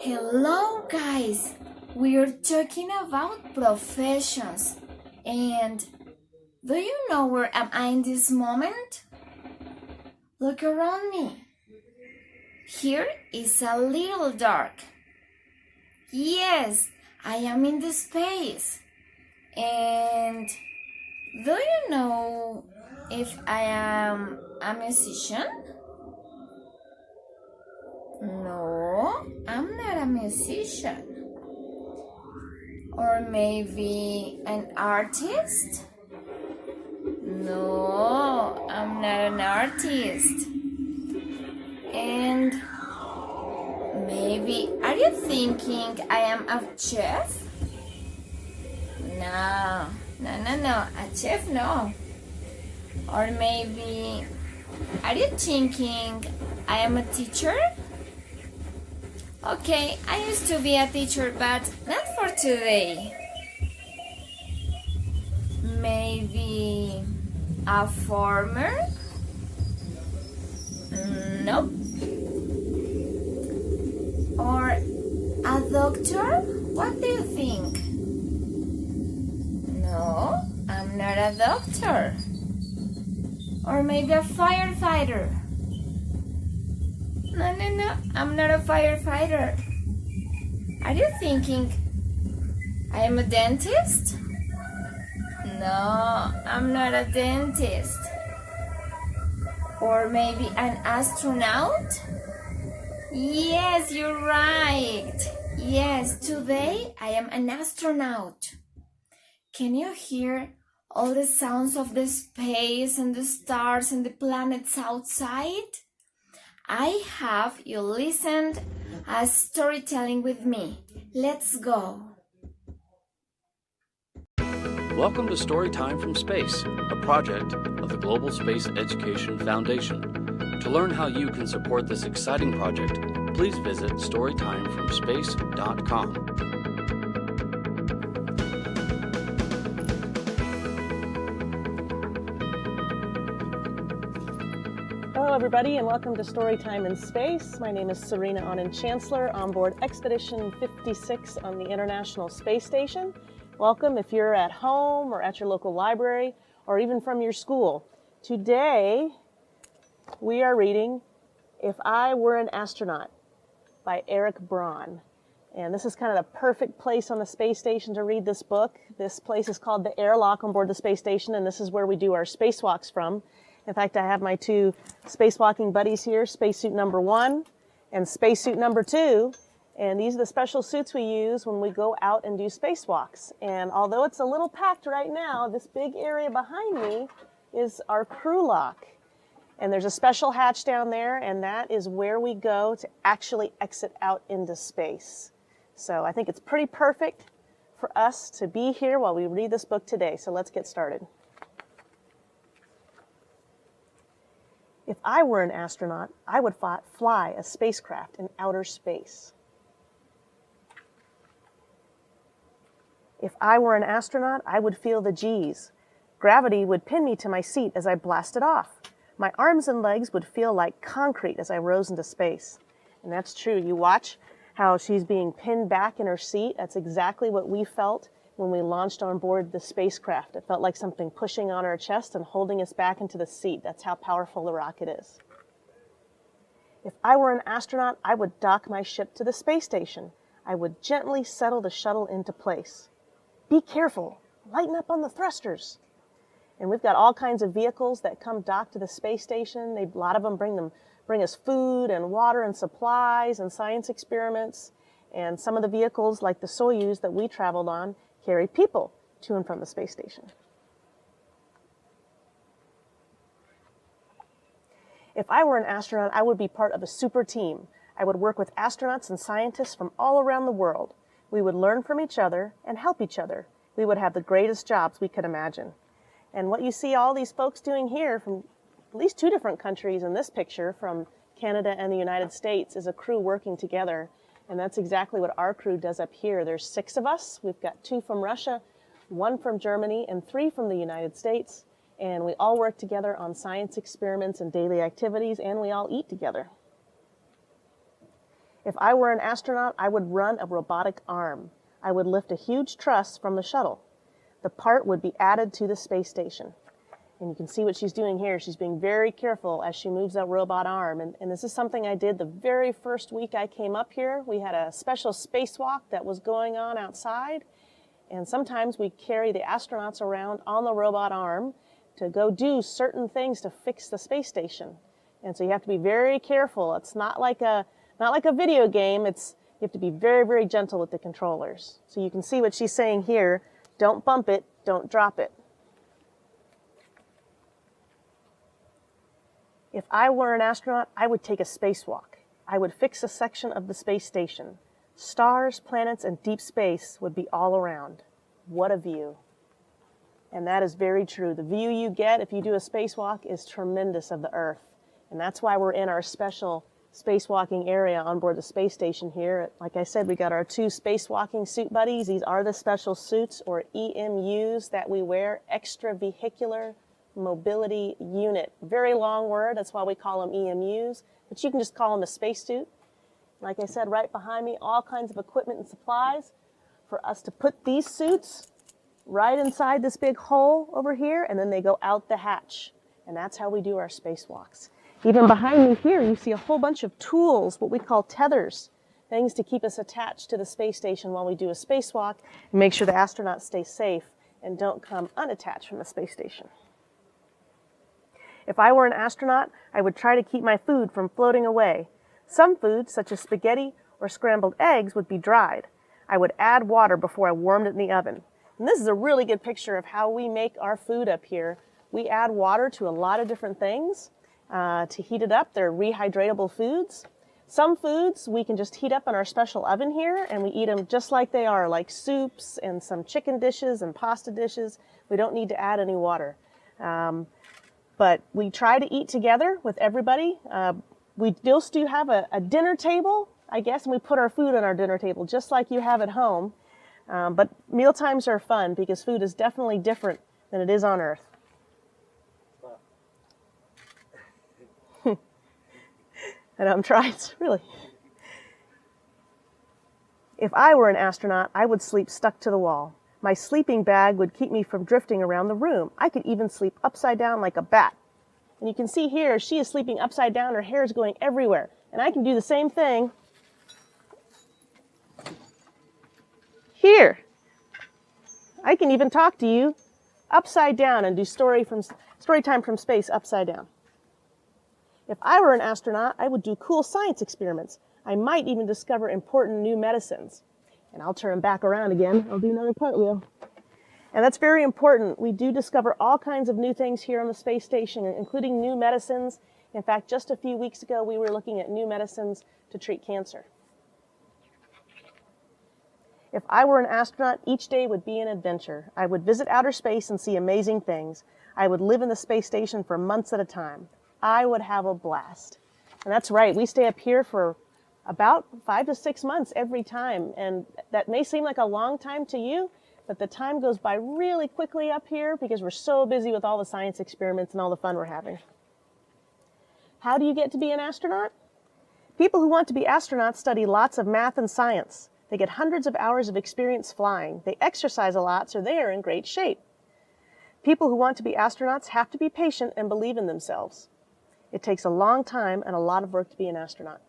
Hello, guys! We're talking about professions. And do you know where am I in this moment? Look around me. Here is a little dark. Yes, I am in the space. And do you know if I am a musician? No, I'm not a musician. Or maybe an artist? No, I'm not an artist. And maybe, are you thinking I am a chef? No, a chef no. Or maybe, are you thinking I am a teacher? Okay, I used to be a teacher, but not for today. Maybe a farmer? Nope. Or a doctor? What do you think? No, I'm not a doctor. Or maybe a firefighter? No, I'm not a firefighter. Are you thinking I am a dentist? No, I'm not a dentist. Or maybe an astronaut? Yes, you're right. Yes, today I am an astronaut. Can you hear all the sounds of the space and the stars and the planets outside? I have you listened a storytelling with me. Let's go. Welcome to Storytime from Space, a project of the Global Space Education Foundation. To learn how you can support this exciting project, please visit storytimefromspace.com. Hello everybody and welcome to Storytime in Space. My name is Serena Anand-Chancellor on board Expedition 56 on the International Space Station. Welcome if you're at home or at your local library or even from your school. Today we are reading If I Were an Astronaut by Eric Braun. And this is kind of the perfect place on the space station to read this book. This place is called the airlock on board the space station, and this is where we do our spacewalks from. In fact, I have my two spacewalking buddies here, spacesuit number 1 and spacesuit number 2. And these are the special suits we use when we go out and do spacewalks. And although it's a little packed right now, this big area behind me is our crew lock. And there's a special hatch down there, and that is where we go to actually exit out into space. So I think it's pretty perfect for us to be here while we read this book today. So let's get started. If I were an astronaut, I would fly a spacecraft in outer space. If I were an astronaut, I would feel the G's. Gravity would pin me to my seat as I blasted off. My arms and legs would feel like concrete as I rose into space. And that's true. You watch how she's being pinned back in her seat. That's exactly what we felt when we launched on board the spacecraft. It felt like something pushing on our chest and holding us back into the seat. That's how powerful the rocket is. If I were an astronaut, I would dock my ship to the space station. I would gently settle the shuttle into place. Be careful. Lighten up on the thrusters. And we've got all kinds of vehicles that come dock to the space station. A lot of them bring us food and water and supplies and science experiments. And some of the vehicles, like the Soyuz that we traveled on, carry people to and from the space station. If I were an astronaut, I would be part of a super team. I would work with astronauts and scientists from all around the world. We would learn from each other and help each other. We would have the greatest jobs we could imagine. And what you see all these folks doing here from at least 2 different countries in this picture, from Canada and the United States, is a crew working together. And that's exactly what our crew does up here. There's 6 of us. We've got 2 from Russia, 1 from Germany, and 3 from the United States. And we all work together on science experiments and daily activities, and we all eat together. If I were an astronaut, I would run a robotic arm. I would lift a huge truss from the shuttle. The part would be added to the space station. And you can see what she's doing here. She's being very careful as she moves that robot arm. And this is something I did the very first week I came up here. We had a special spacewalk that was going on outside. And sometimes we carry the astronauts around on the robot arm to go do certain things to fix the space station. And so you have to be very careful. It's not like a video game. You have to be very, very gentle with the controllers. So you can see what she's saying here. Don't bump it, don't drop it. If I were an astronaut, I would take a spacewalk. I would fix a section of the space station. Stars, planets, and deep space would be all around. What a view. And that is very true. The view you get if you do a spacewalk is tremendous of the Earth. And that's why we're in our special spacewalking area on board the space station here. Like I said, we got our 2 spacewalking suit buddies. These are the special suits, or EMUs, that we wear, extravehicular mobility unit. Very long word, that's why we call them EMUs, but you can just call them a spacesuit. Like I said, right behind me, all kinds of equipment and supplies for us to put these suits right inside this big hole over here, and then they go out the hatch. And that's how we do our spacewalks. Even behind me here, you see a whole bunch of tools, what we call tethers, things to keep us attached to the space station while we do a spacewalk and make sure the astronauts stay safe and don't come unattached from the space station. If I were an astronaut, I would try to keep my food from floating away. Some foods, such as spaghetti or scrambled eggs, would be dried. I would add water before I warmed it in the oven. And this is a really good picture of how we make our food up here. We add water to a lot of different things to heat it up. They're rehydratable foods. Some foods we can just heat up in our special oven here, and we eat them just like they are, like soups and some chicken dishes and pasta dishes. We don't need to add any water. But we try to eat together with everybody. We still do have a dinner table, I guess, and we put our food on our dinner table just like you have at home. But meal times are fun because food is definitely different than it is on Earth. And I'm trying, really. If I were an astronaut, I would sleep stuck to the wall. My sleeping bag would keep me from drifting around the room. I could even sleep upside down like a bat. And you can see here, she is sleeping upside down. Her hair is going everywhere. And I can do the same thing here. I can even talk to you upside down and do story time from space upside down. If I were an astronaut, I would do cool science experiments. I might even discover important new medicines. And I'll turn back around again. I'll do another cartwheel. And that's very important. We do discover all kinds of new things here on the space station, including new medicines. In fact, just a few weeks ago, we were looking at new medicines to treat cancer. If I were an astronaut, each day would be an adventure. I would visit outer space and see amazing things. I would live in the space station for months at a time. I would have a blast. And that's right, we stay up here for about 5 to 6 months every time. And that may seem like a long time to you, but the time goes by really quickly up here because we're so busy with all the science experiments and all the fun we're having. How do you get to be an astronaut? People who want to be astronauts study lots of math and science. They get hundreds of hours of experience flying. They exercise a lot, so they are in great shape. People who want to be astronauts have to be patient and believe in themselves. It takes a long time and a lot of work to be an astronaut.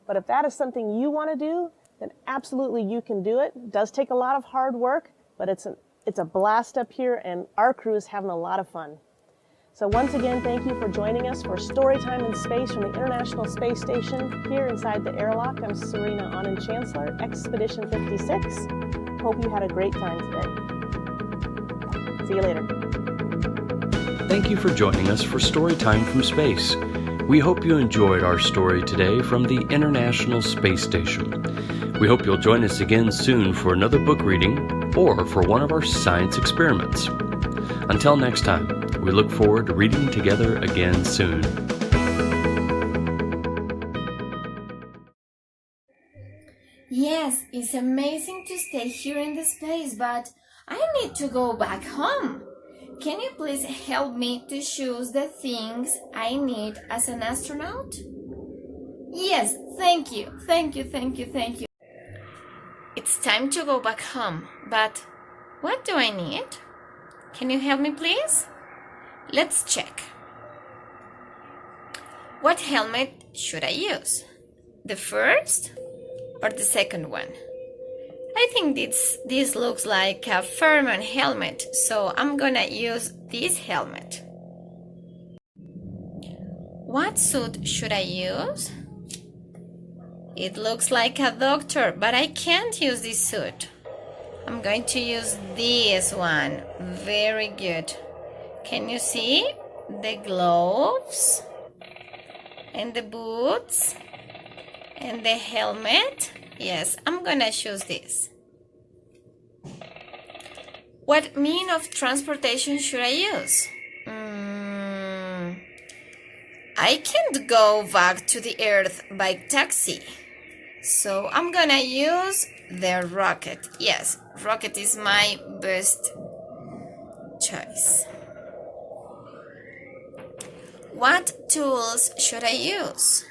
But if that is something you want to do, then absolutely you can do it. It does take a lot of hard work, but it's a blast up here, and our crew is having a lot of fun. So once again, thank you for joining us for Storytime in Space from the International Space Station here inside the airlock. I'm Serena Anand-Chancellor, Expedition 56. Hope you had a great time today. See you later. Thank you for joining us for Storytime from Space. We hope you enjoyed our story today from the International Space Station. We hope you'll join us again soon for another book reading or for one of our science experiments. Until next time, we look forward to reading together again soon. Yes, it's amazing to stay here in the space, but I need to go back home. Can you please help me to choose the things I need as an astronaut? Yes, thank you. Thank you, thank you, thank you. It's time to go back home, but what do I need? Can you help me, please? Let's check. What helmet should I use? The first or the second one? I think this looks like a fireman helmet, so I'm gonna use this helmet. What suit should I use? It looks like a doctor, but I can't use this suit. I'm going to use this one. Very good. Can you see the gloves and the boots and the helmet? Yes, I'm gonna choose this. What mean of transportation should I use? I can't go back to the Earth by taxi. So I'm gonna use the rocket. Yes, rocket is my best choice. What tools should I use?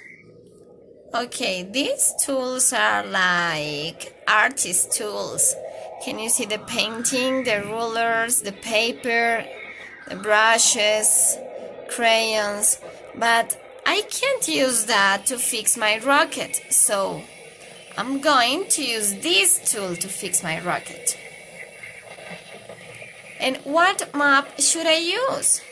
Okay, these tools are like artist tools. Can you see the painting, the rulers, the paper, the brushes, crayons? But I can't use that to fix my rocket, so I'm going to use this tool to fix my rocket. And what map should I use?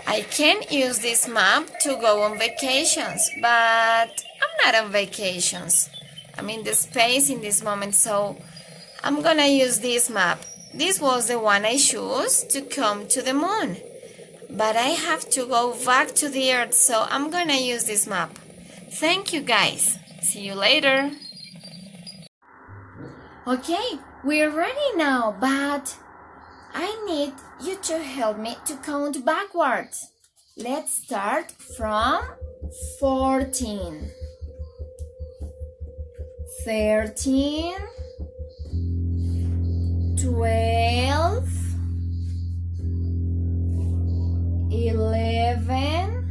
I can use this map to go on vacations, but I'm not on vacations. I'm in the space in this moment, so I'm gonna use this map. This was the one I chose to come to the moon. But I have to go back to the Earth, so I'm gonna use this map. Thank you guys. See you later. Okay, we're ready now, but I need you to help me to count backwards. Let's start from 14, 13, 12, 11,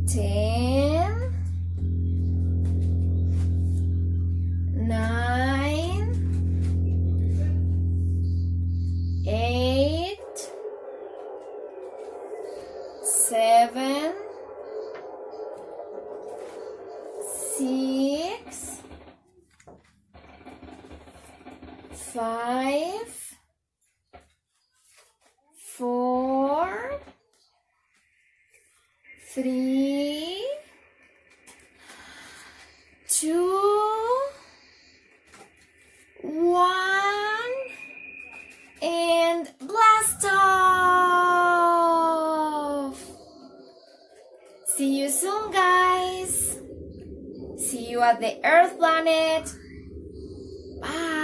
10, 9, 8, 7, 6, 5, 4, 3, 2, 1, and blast off! See you soon, guys! See you at the Earth planet! Bye!